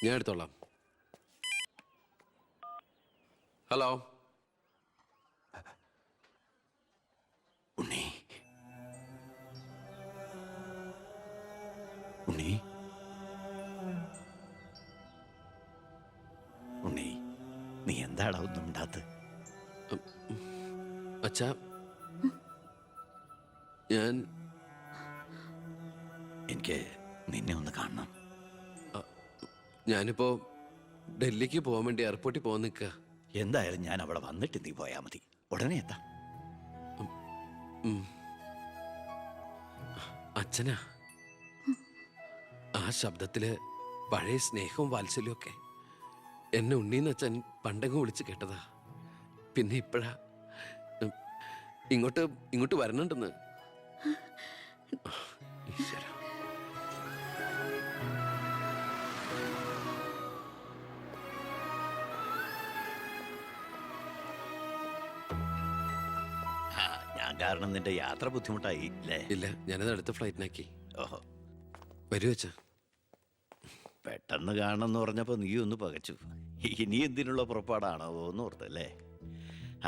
ഞാൻ എടുത്തോളാം. ഹലോ ഉണ്ണി, ഉണ്ണി, ഉണ്ണി, നീ എന്താടാ ഒന്നും ഉണ്ടാത്ത്? അച്ഛാ, എനിക്ക് നിന്നെ ഒന്ന് കാണണം. ഞാനിപ്പോ ഡൽഹിക്ക് പോകാൻ വേണ്ടി എയർപോർട്ടിൽ പോകാൻ നിൽക്കുക. എന്തായാലും ഞാൻ അവിടെ വന്നിട്ട് നീ പോയാ മതി. ഉടനെ എത്താം. അച്ഛനാ, ആ ശബ്ദത്തില് പഴയ സ്നേഹവും വാത്സല്യവും ഒക്കെ എന്നെ ഉണ്ണീന്ന് അച്ഛൻ പണ്ടങ്ങ് വിളിച്ച് കേട്ടതാ. പിന്നെ ഇപ്പോഴാ ഇങ്ങോട്ട് വരണുണ്ടെന്ന്. ഈശ്വര, ഞാൻ കാരണം നിന്റെ യാത്ര ബുദ്ധിമുട്ടായി അല്ലേ? ഇല്ല, ഞാനത് അടുത്ത ഫ്ലൈറ്റിനാക്കി. ഓഹോ, വരൂ അച്ഛാ. പെട്ടെന്ന് കാണണമെന്ന് പറഞ്ഞപ്പോൾ നീ ഒന്ന് പകച്ചു. ഇനി എന്തിനുള്ള പുറപ്പാടാണോ എന്ന് ഓർത്തല്ലേ?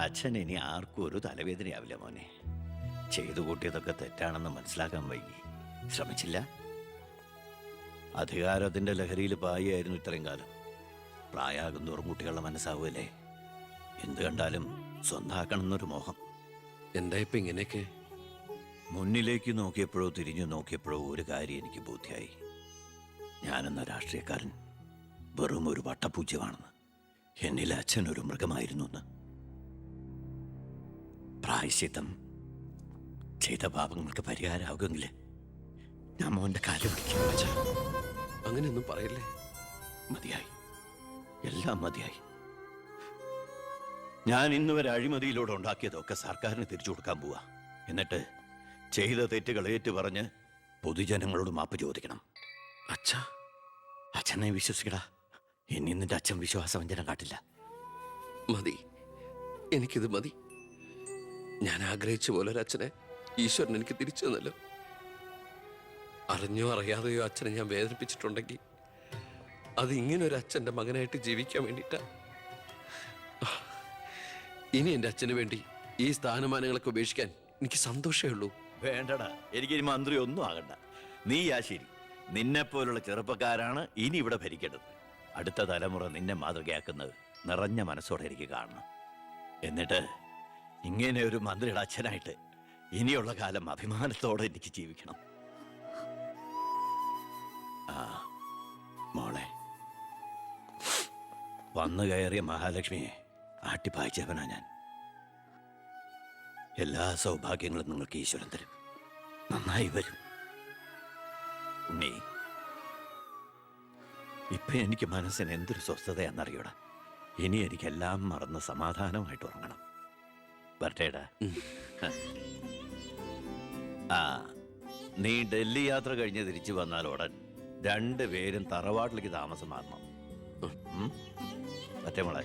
അച്ഛൻ ഇനി ആർക്കും ഒരു തലവേദനയാവില്ല മോനെ. ചെയ്തു കൂട്ടിയതൊക്കെ തെറ്റാണെന്ന് മനസ്സിലാക്കാൻ വൈകി. ശ്രമിച്ചില്ല. അധികാരത്തിന്റെ ലഹരിയിൽ പായായിരുന്നു ഇത്രയും കാലം. പ്രായമാകും തോറും കുട്ടികളുടെ മനസ്സാവുമല്ലേ? എന്ത് കണ്ടാലും സ്വന്താക്കണമെന്നൊരു മോഹം. എന്താ ഇപ്പൊ ഇങ്ങനെയൊക്കെ? മുന്നിലേക്ക് നോക്കിയപ്പോഴോ തിരിഞ്ഞു നോക്കിയപ്പോഴോ ഒരു കാര്യം എനിക്ക് ബോധ്യായി. ഞാനെന്ന രാഷ്ട്രീയക്കാരൻ വെറും ഒരു വട്ടപൂജ്യമാണെന്ന്. എന്നിൽ അച്ഛൻ ഒരു മൃഗമായിരുന്നു എന്ന്. പ്രായശ്ചിത്തം ചെയ്ത പാപങ്ങൾക്ക് പരിഹാരമാകുമെങ്കിൽ ഞാൻ മോന്റെ കാലം പിടിക്കും. അച്ഛാ, അങ്ങനെയൊന്നും പറയല്ലേ. മതിയായി, എല്ലാം മതിയായി. ഞാൻ ഇന്നുവരെ അഴിമതിയിലൂടെ ഉണ്ടാക്കിയതൊക്കെ സർക്കാരിന് തിരിച്ചു കൊടുക്കാൻ പോവാ. എന്നിട്ട് ചെയ്ത തെറ്റുകൾ ഏറ്റുപറഞ്ഞ് പൊതുജനങ്ങളോട് മാപ്പ് ചോദിക്കണം. അച്ഛാ, അച്ഛനെ വിശ്വസിക്കടാ. ഇനി നിന്റെ അച്ഛൻ വിശ്വാസവഞ്ചനം കാട്ടില്ല. മതി, എനിക്കിത് മതി. ഞാൻ ആഗ്രഹിച്ച പോലെ ഒരു അച്ഛനെ ഈശ്വരൻ എനിക്ക് തിരിച്ചു തന്നല്ലോ. അറിഞ്ഞോ അറിയാതെയോ അച്ഛനെ ഞാൻ വേദനിപ്പിച്ചിട്ടുണ്ടെങ്കിൽ അത് ഇങ്ങനൊരു അച്ഛൻ്റെ മകനായിട്ട് ജീവിക്കാൻ വേണ്ടിയിട്ടാ. ഇനി എൻ്റെ അച്ഛന് വേണ്ടി ഈ സ്ഥാനമാനങ്ങളൊക്കെ ഉപേക്ഷിക്കാൻ എനിക്ക് സന്തോഷമേ ഉള്ളൂ. വേണ്ടടാ, എനിക്കിനി മന്ത്രി ഒന്നും ആകണ്ട. നീ ആ ശരി. നിന്നെപ്പോലുള്ള ചെറുപ്പക്കാരാണ് ഇനി ഇവിടെ ഭരിക്കേണ്ടത്. അടുത്ത തലമുറ നിന്നെ മാതൃകയാക്കുന്നത് നിറഞ്ഞ മനസ്സോടെ എനിക്ക് കാണണം. എന്നിട്ട് ഇങ്ങനെ ഒരു മന്ത്രിയുടെ അച്ഛനായിട്ട് ഇനിയുള്ള കാലം അഭിമാനത്തോടെ എനിക്ക് ജീവിക്കണം. ആ മോളെ, വന്നു കയറിയ മഹാലക്ഷ്മിയെ ആട്ടിപ്പായിച്ചവനാ ഞാൻ. എല്ലാ സൗഭാഗ്യങ്ങളും നിങ്ങൾക്ക് ഈശ്വരൻ തരും. നന്നായി വരും. ഉണ്ണി, ഇപ്പൊ എനിക്ക് മനസ്സിന് എന്തൊരു സ്വസ്ഥതയാണെന്നറിയൂടാ. ഇനി എനിക്കെല്ലാം മറന്ന് സമാധാനമായിട്ട് ഉറങ്ങണം. വരട്ടേടാ. ആ, നീ ഡൽഹി യാത്ര കഴിഞ്ഞ് തിരിച്ചു വന്നാൽ ഉടൻ 2 പേരും തറവാട്ടിലേക്ക് താമസം മാറണം. മറ്റേ മോളെ.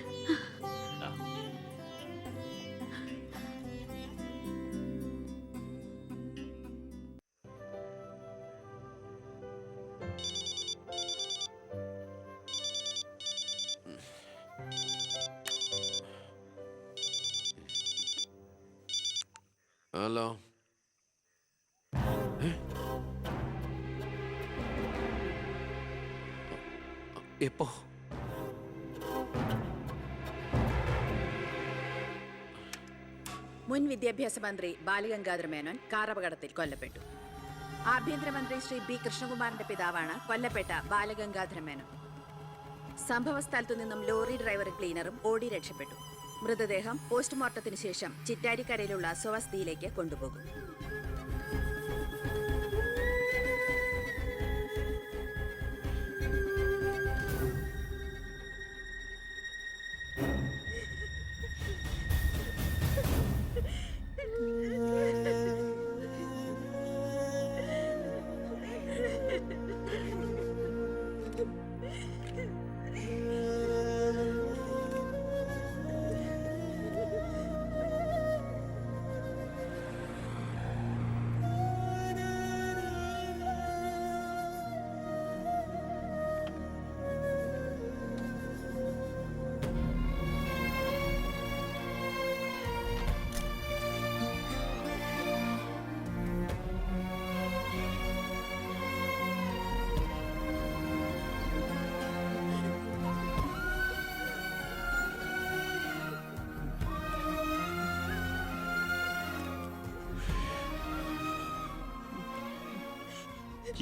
ഹലോ, എപ്പോ? മുൻ വിദ്യാഭ്യാസ മന്ത്രി ബാലഗംഗാധര മേനോൻ കാർ അപകടത്തിൽ കൊല്ലപ്പെട്ടു. ആഭ്യന്തരമന്ത്രി ശ്രീ ബി കൃഷ്ണകുമാറിന്റെ പിതാവാണ് കൊല്ലപ്പെട്ട ബാലഗംഗാധര മേനോൻ. സംഭവസ്ഥലത്തു നിന്നും ലോറി ഡ്രൈവറും ക്ലീനറും ഓടി രക്ഷപ്പെട്ടു. മൃതദേഹം പോസ്റ്റ്മോർട്ടത്തിന് ശേഷം ചിറ്റാരിക്കരയിലുള്ള സ്വവസതിയിലേക്ക് കൊണ്ടുപോകും.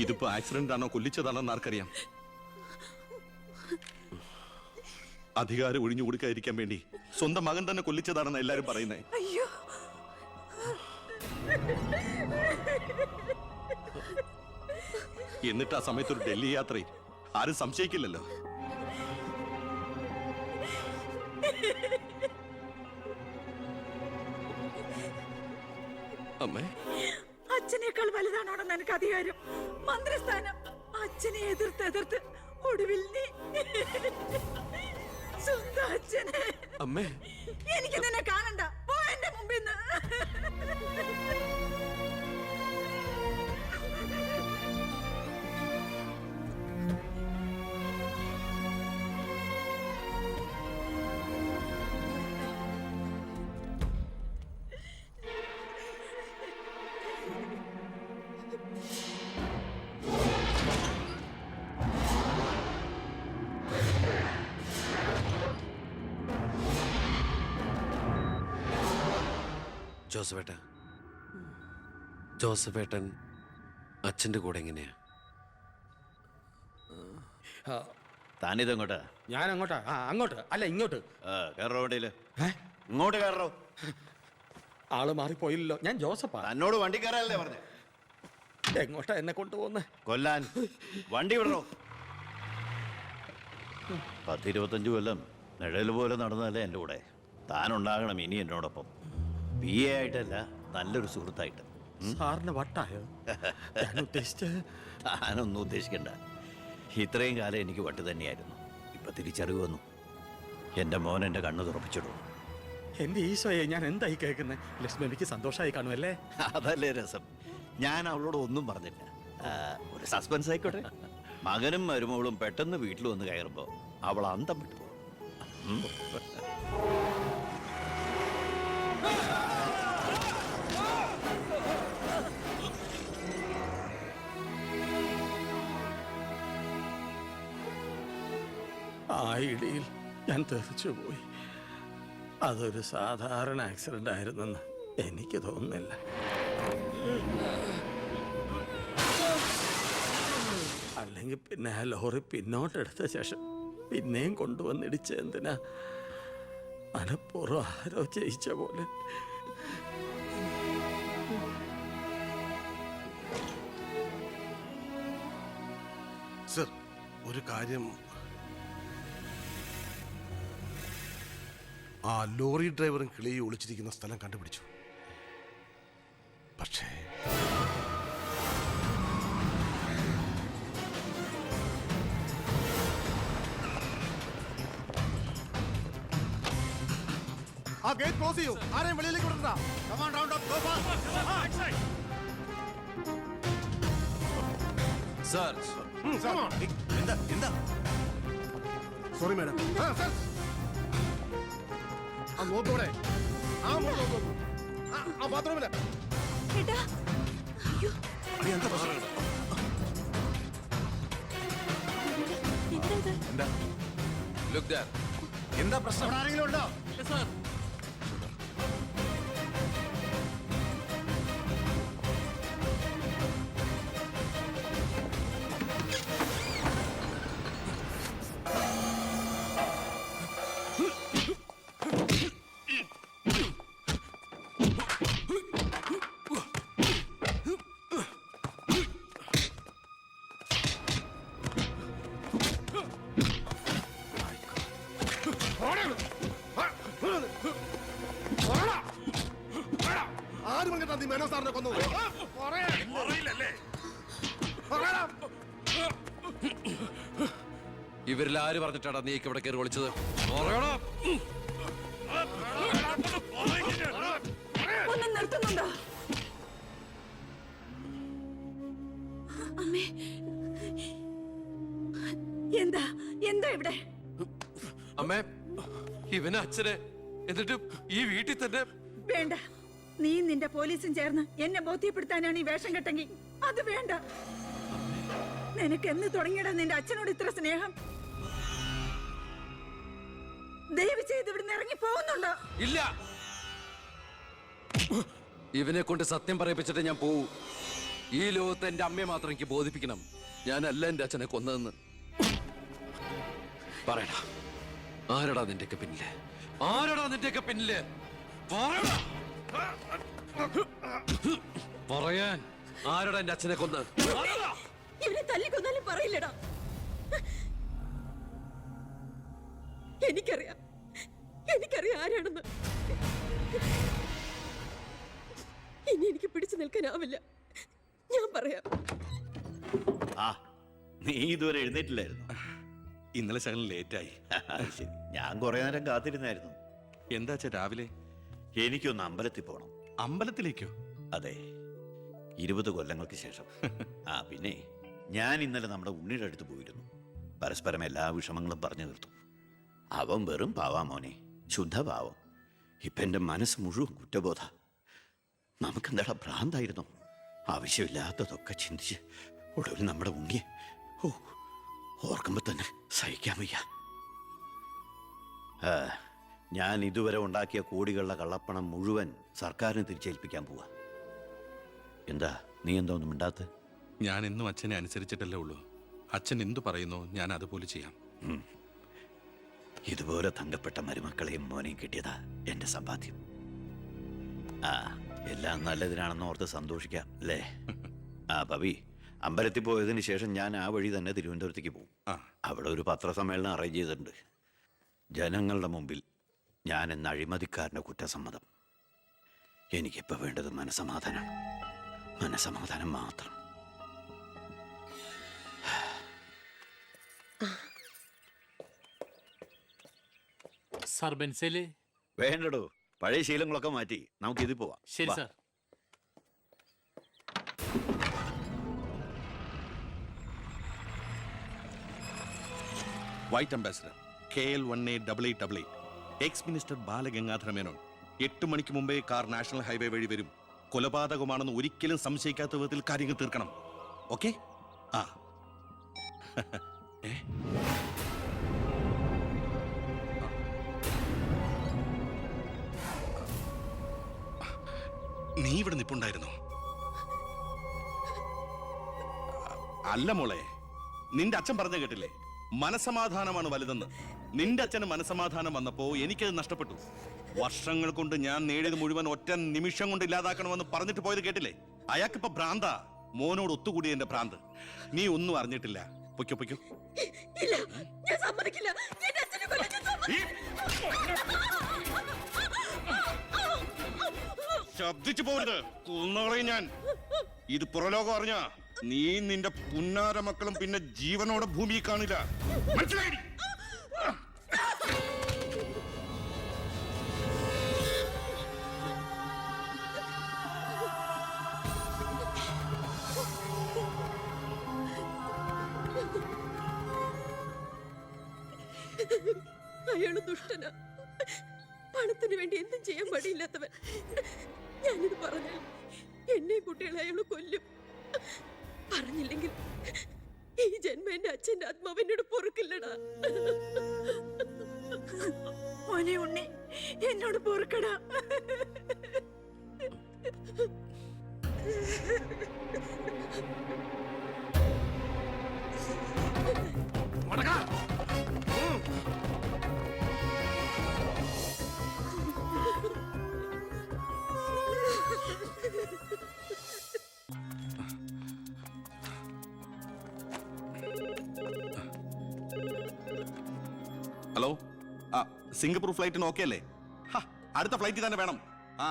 ഇതിപ്പോ ആക്സിഡന്റ് ആണോ കൊല്ലിച്ചതാണോ എന്ന് ആർക്കറിയാം. അധികാരം ഒഴിഞ്ഞു കൊടുക്കാതിരിക്കാൻ വേണ്ടി സ്വന്തം മകൻ തന്നെ കൊല്ലിച്ചതാണെന്ന് എല്ലാരും പറയുന്നേ. അയ്യോ, എന്നിട്ട് ആ സമയത്ത് ഒരു ഡൽഹി യാത്രയിൽ ആരും സംശയിക്കില്ലല്ലോ. അമ്മേ, അച്ഛനേക്കാൾ വലുതാണോടെന്ന് എനിക്ക് അധികാരം, മന്ത്രിസ്ഥാനം. അച്ഛനെ എതിർത്ത് ഒടുവിൽ നീ സ്വന്തം അച്ഛനെ. അമ്മേ, എനിക്ക് നിന്നെ കാണണ്ട, പോ എന്റെ മുമ്പിൽ നിന്ന്. ജോസഫേട്ടൻ അച്ഛൻ്റെ കൂടെ എങ്ങനെയാ? താനിതെങ്ങോട്ടാ? ഞാൻ അങ്ങോട്ടാ? അങ്ങോട്ട് അല്ല, ഇങ്ങോട്ട്. കയറോ വണ്ടിയില്. ഇങ്ങോട്ട് കയറോ. ആള് മാറിപ്പോയില്ലല്ലോ. ഞാൻ ജോസഫാ. തന്നോട് വണ്ടി കയറാനല്ലേ പറഞ്ഞേ? എങ്ങോട്ടാ എന്നെ കൊണ്ടുപോകുന്നേ? കൊല്ലാൻ. വണ്ടി വിടറോ. 10-25 കൊല്ലം നിഴൽ പോലെ നടന്നതല്ലേ എൻ്റെ കൂടെ. താനുണ്ടാകണം ഇനി എന്നോടൊപ്പം. PA ആയിട്ടല്ല, നല്ലൊരു സുഹൃത്തായിട്ട്. സാറിന് വട്ടായോ? ഞാൻ ഉദ്ദേശിച്ച. താനൊന്നും ഉദ്ദേശിക്കണ്ട. ഇത്രയും കാലം എനിക്ക് വട്ട് തന്നെയായിരുന്നു. ഇപ്പൊ തിരിച്ചറിവ് വന്നു. എൻ്റെ മോൻ എൻ്റെ കണ്ണ് തുറപ്പിച്ചിടും. എന്റെ ഈശോയെ, ഞാൻ എന്തായി കേൾക്കുന്നത്? ലക്ഷ്മി എനിക്ക് സന്തോഷമായി കാണുമല്ലേ? അതല്ലേ രസം. ഞാൻ അവളോട് ഒന്നും പറഞ്ഞില്ല. ഒരു സസ്പെൻസ് ആയിക്കോട്ടെ. മകനും മരുമകളും പെട്ടെന്ന് വീട്ടിൽ വന്ന് കയറുമ്പോൾ അവൾ അന്തം വിട്ടു. ആ ഇടിയിൽ ഞാൻ തെറിച്ചുപോയി. അതൊരു സാധാരണ ആക്സിഡന്റ് ആയിരുന്നെന്ന് എനിക്ക് തോന്നുന്നില്ല. അല്ലെങ്കിൽ പിന്നെ ആ ലോറി പിന്നോട്ടെടുത്ത ശേഷം പിന്നെയും കൊണ്ടുവന്നിടിച്ച എന്തിനാ? മനപ്പൂർവ്വം ആരോ ജയിച്ച പോലെ. സർ, ഒരു കാര്യം, ആ ലോറി ഡ്രൈവറും കിളിയെ ഒളിച്ചിരിക്കുന്ന സ്ഥലം കണ്ടുപിടിച്ചു. പക്ഷേ ആ ഗേറ്റ് ക്ലോസ് ചെയ്യൂ. ആരെയും വെളിയിലേക്ക് വിടണ്ട. Come on, round up, go fast. Sir, എന്താ? Sorry madam. ആ നോക്കോടെ, ആ നോക്കൂ, ആ ബാത്റൂമില്. എന്താ പ്രശ്നം? look there. എന്താ പ്രശ്നം? ആരെങ്കിലും ഉണ്ടോ? ആരും കേട്ടാ നീ മേനോ സാറിനെ കൊന്നു? ഇവരിൽ ആര് പറഞ്ഞിട്ടാണ് നീക്ക് ഇവിടെ കയറി വിളിച്ചത്? ഒന്ന് നിർത്തുന്നുണ്ടോ? അമ്മേ, എന്താ ഇവിടെ? അമ്മേ, ഇവന് അച്ഛനെ, എന്നിട്ട് ഈ വീട്ടിൽ തന്നെ. വേണ്ട, നീ നിന്റെ പോലീസും ചേർന്ന് എന്നെ ബോധ്യപ്പെടുത്താനാണ് ഈ വേഷം കെട്ടെങ്കിൽ അത് വേണ്ട. നിനക്ക് എന്ന് തുടങ്ങിയടാ നിന്റെ അച്ഛനോട് ഇത്ര സ്നേഹം? ദയവ് ചെയ്ത് ഇവിടുന്ന് ഇറങ്ങി പോകുന്നുണ്ടോ? ഇല്ല, ഇവനെ കൊണ്ട് സത്യം പറയിപ്പിച്ചിട്ട് ഞാൻ പോവൂ. ഈ ലോകത്ത് എന്റെ അമ്മയെ മാത്രം എനിക്ക് ബോധിപ്പിക്കണം ഞാനല്ല എന്റെ അച്ഛനെ കൊന്നതെന്ന്. പറയടാ, ആരടാ നിന്റെയൊക്കെ പിന്നില്? ആരടാ നിന്റെയൊക്കെ പിന്നില്? പറയടാ. പറയാൻ ആരടാ എന്റെ അച്ഛനെ കൊന്ന്? ഇവനെ തല്ലിക്കൊന്നാലും പറയില്ലടാ. എനിക്കറിയാം ആരാണെന്ന്. ഇനി എനിക്ക് പിടിച്ചു നിൽക്കാനാവില്ല. ഞാൻ പറയാം. ആ, നീ ഇതുവരെ എഴുന്നേറ്റില്ലായിരുന്നു? ഇന്നലെ ശകലം ലേറ്റായി. ശരി, ഞാൻ കുറെ നേരം കാത്തിരുന്നായിരുന്നു. എന്താ അച്ഛാ രാവിലെ? എനിക്കൊന്ന് അമ്പലത്തിൽ പോകണം. അമ്പലത്തിലേക്കോ? അതെ, 20 കൊല്ലങ്ങൾക്ക് ശേഷം. ആ പിന്നെ ഞാൻ ഇന്നലെ നമ്മുടെ ഉണ്ണിയുടെ അടുത്ത് പോയിരുന്നു. പരസ്പരം എല്ലാ വിഷമങ്ങളും പറഞ്ഞു തീർത്തു. അവൻ വെറും പാവാ മോനെ, ശുദ്ധപാവം. ഇപ്പൊ എന്റെ മനസ്സ് മുഴുവൻ കുറ്റബോധ. നമുക്കെന്താടാ ഭ്രാന്തായിരുന്നു? ആവശ്യമില്ലാത്തതൊക്കെ ചിന്തിച്ച് ഒടുവിൽ നമ്മുടെ ഉണ്ണിയെ ഓർക്കുമ്പോ തന്നെ സഹിക്കാൻ വയ്യ. ഞാൻ ഇതുവരെ ഉണ്ടാക്കിയ കോടികളുടെ കള്ളപ്പണം മുഴുവൻ സർക്കാരിന് തിരിച്ചേൽപ്പിക്കാൻ പോവാ. എന്താ നീ എന്താ ഒന്നും മിണ്ടാത്ത? ഞാൻ എന്നും അച്ഛനെ അനുസരിച്ചിട്ടല്ലേ ഉള്ളൂ. അച്ഛൻ എന്തു പറയുന്നോ ഞാൻ അതുപോലെ ചെയ്യാം. ഇതുപോലെ തങ്കപ്പെട്ട മരുമക്കളെയും മോനെയും കിട്ടിയതാ എന്റെ സമ്പാദ്യം. ആ, എല്ലാം നല്ലതിനാണെന്ന് ഓർത്ത് സന്തോഷിക്കാം അല്ലേ? ആ പവി, അമ്പലത്തിൽ പോയതിന് ശേഷം ഞാൻ ആ വഴി തന്നെ തിരുവനന്തപുരത്തേക്ക് പോകും. അവിടെ ഒരു പത്രസമ്മേളനം അറേഞ്ച് ചെയ്തിട്ടുണ്ട്. ജനങ്ങളുടെ മുമ്പിൽ ഞാൻ എന്ന അഴിമതിക്കാരൻ്റെ കുറ്റസമ്മതം. എനിക്കിപ്പോൾ വേണ്ടത് മനസമാധാനം. മനസമാധാനം മാത്രം. സാർ ബെൻസേല് വേണ്ടടോ, പഴയ ശീലങ്ങളൊക്കെ മാറ്റി നമുക്കിത് പോവാം. ശരി sir. White ambassador KL1888 X minister Balagangadhara Menon 8 മണിക്ക് മുമ്പേ കാർ നാഷണൽ ഹൈവേ വഴി വരും. കൊലപാതകമാണെന്ന് ഒരിക്കലും സംശയിക്കാത്ത വിധത്തിൽ കാര്യങ്ങൾ തീർക്കണം. ഓക്കെ? ആ നീ ഇവിടെ നിപ്പുണ്ടായിരുന്നോ? അല്ല മോളെ, നിന്റെ അച്ഛൻ പറഞ്ഞ കേട്ടില്ലേ, മനസമാധാനമാണ് വലുതെന്ന്. നിന്റെ അച്ഛന് മനസമാധാനം വന്നപ്പോ എനിക്കത് നഷ്ടപ്പെട്ടു. വർഷങ്ങൾ കൊണ്ട് ഞാൻ നേടിയത് മുഴുവൻ ഒറ്റ നിമിഷം കൊണ്ട് ഇല്ലാതാക്കണമെന്ന് പറഞ്ഞിട്ട് പോയത് കേട്ടില്ലേ? അയാൾക്കിപ്പോ ഭ്രാന്താ. മോനോട് ഒത്തുകൂടി എന്റെ ഭ്രാന്ത്. നീ ഒന്നും അറിഞ്ഞിട്ടില്ല. പൊയ്ക്കോ പൊയ്ക്കോ. ഇല്ല, ഞാൻ സമ്മതിക്കില്ല. എന്റെ അച്ഛനെ കൊല്ലാൻ ഞാൻ ശബ്ദിച്ചു പോരുത്, കൊന്നുകളയും ഞാൻ. ഇത് പുറലോകം അറിഞ്ഞ നീ നിന്റെ പുന്നാര മക്കളും പിന്നെ ജീവനോടെ ഭൂമിയിൽ കാണില്ല. മനസ്സിലായി? അയാള് ദുഷ്ടനാ. പണത്തിന് വേണ്ടി എന്തും ചെയ്യാൻ മടിയില്ലാത്തവൻ. ഞാനിത് പറഞ്ഞാൽ എന്നെ കുട്ടികളെ അയാള് കൊല്ലും. പറഞ്ഞില്ലെങ്കിൽ ഈ ജന്മം എന്റെ അച്ഛന്റെ ആത്മാവ് എന്നോട് പൊറുക്കില്ലടാ. മോനെ ഉണ്ണി, എന്നോട് പൊറുക്കടാ. ഹലോ, സിംഗപ്പൂർ ഫ്ലൈറ്റിന് ഓക്കെ അല്ലേ? അടുത്ത ഫ്ലൈറ്റിൽ തന്നെ വേണം. ആ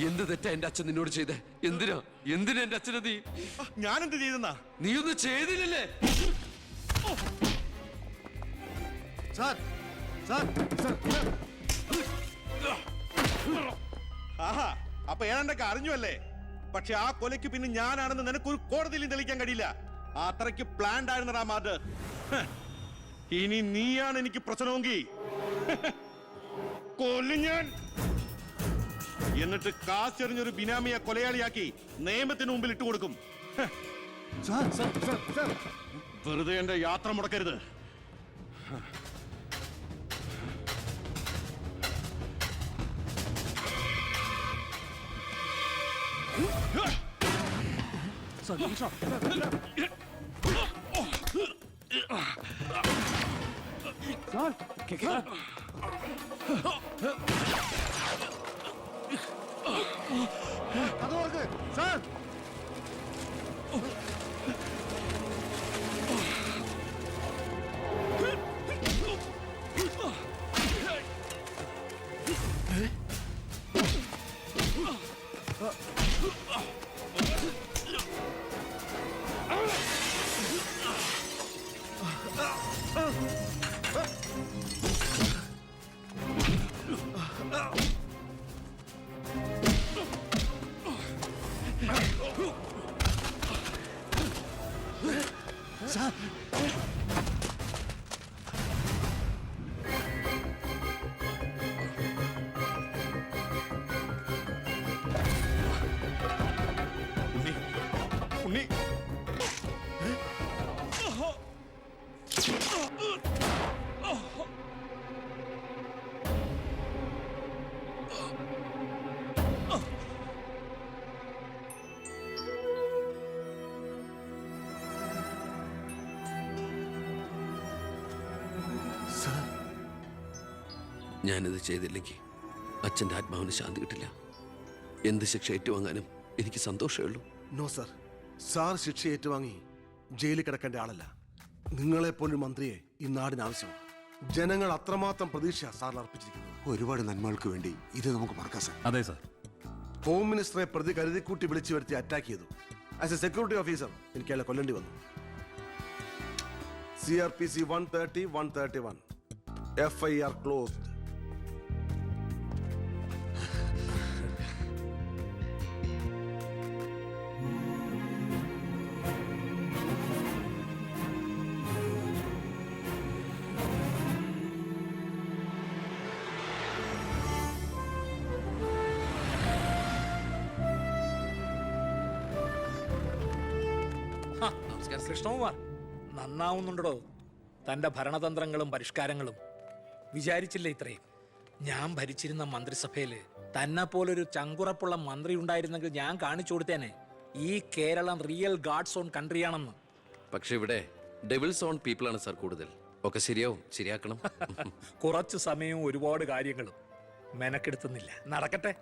എന്ത് തെറ്റാ എന്റെ അച്ഛൻ നിന്നോട് ചെയ്തേ? എന്തിനാ എന്റെ അച്ഛനെ നീ? ഞാനെന്ത് ചെയ്തെന്നാ? നീയൊന്നും ചെയ്തില്ലല്ലേ? സാർ സാർ സാർ ആഹാ, അപ്പൊ ഏതാണ്ടൊക്കെ അറിഞ്ഞു അല്ലേ? പക്ഷെ ആ കൊലയ്ക്ക് പിന്നെ ഞാനാണെന്ന് നിനക്കൊരു കോടതിയിലും തെളിയിക്കാൻ കഴിയില്ല. അത്രയ്ക്ക് പ്ലാൻഡ് ആയിരുന്നടാ മാത്. ഇനി നീയാണ് എനിക്ക് പ്രശ്നമെങ്കിൽ കൊല്ലും ഞാൻ. എന്നിട്ട് കാശെറിഞ്ഞൊരു ബിനാമിയെ കൊലയാളിയാക്കി നിയമത്തിന് മുമ്പിൽ ഇട്ടുകൊടുക്കും. വെറുതെ എന്റെ യാത്ര മുടക്കരുത്. അത് ഓർക്ക് സാർ. ഉണ്ണി, ഞാനിത് ചെയ്തില്ലെങ്കിൽ അച്ഛൻ്റെ ആത്മാവിന് ശാന്തി കിട്ടില്ല. എന്ത് ശിക്ഷ ഏറ്റുവാങ്ങാനും എനിക്ക് സന്തോഷമേ ഉള്ളൂ. നോ സർ, സാർ ശിക്ഷ ഏറ്റുവാങ്ങി ജയിലിൽ കിടക്കേണ്ട ആളല്ല. നിങ്ങളെപ്പോലൊരു മന്ത്രിയെ ഈ നാടിന് ആവശ്യമാണ്. ജനങ്ങൾ അത്രമാത്രം പ്രതീക്ഷ സാറിൽ അർപ്പിച്ചിരിക്കുന്നത്. ഒരുപാട് നന്മകൾക്ക് വേണ്ടി ഇത് നമുക്ക് മറക്കാം സാർ. അതെ സാർ. ഹോം മിനിസ്റ്ററെ പ്രതി കരുതിക്കൂട്ടി വിളിച്ചു വരുത്തി അറ്റാക്ക് ചെയ്തു. ആസ് എ സെക്യൂരിറ്റി ഓഫീസർ എനിക്ക് അയാളെ കൊല്ലേണ്ടി വന്നു. CRPC 130, 131 FIR closed. കൃഷ്ണകുമാർ നന്നാവുന്നുണ്ടോ? തന്റെ ഭരണതന്ത്രങ്ങളും പരിഷ്കാരങ്ങളും വിചാരിച്ചില്ല ഇത്രയും. ഞാൻ ഭരിച്ചിരുന്ന മന്ത്രിസഭയില് തന്നെ പോലൊരു ചങ്കുറപ്പുള്ള മന്ത്രി ഉണ്ടായിരുന്നെങ്കിൽ ഞാൻ കാണിച്ചു കൊടുത്തേനെ ഈ കേരളം റിയൽ ഗാഡ്സ് ഓൺ കൺട്രിയാണെന്ന്. പക്ഷെ ഇവിടെ ഡെവിൾസ് ഓൺ പീപ്പിളാണ് സാർ കൂടുതൽ. ഒക്കെ ശരിയാവും, ശരിയാക്കണം. കുറച്ചു സമയവും ഒരുപാട് കാര്യങ്ങളും മെനക്കെടുത്തുന്നില്ല. നടക്കട്ടെ.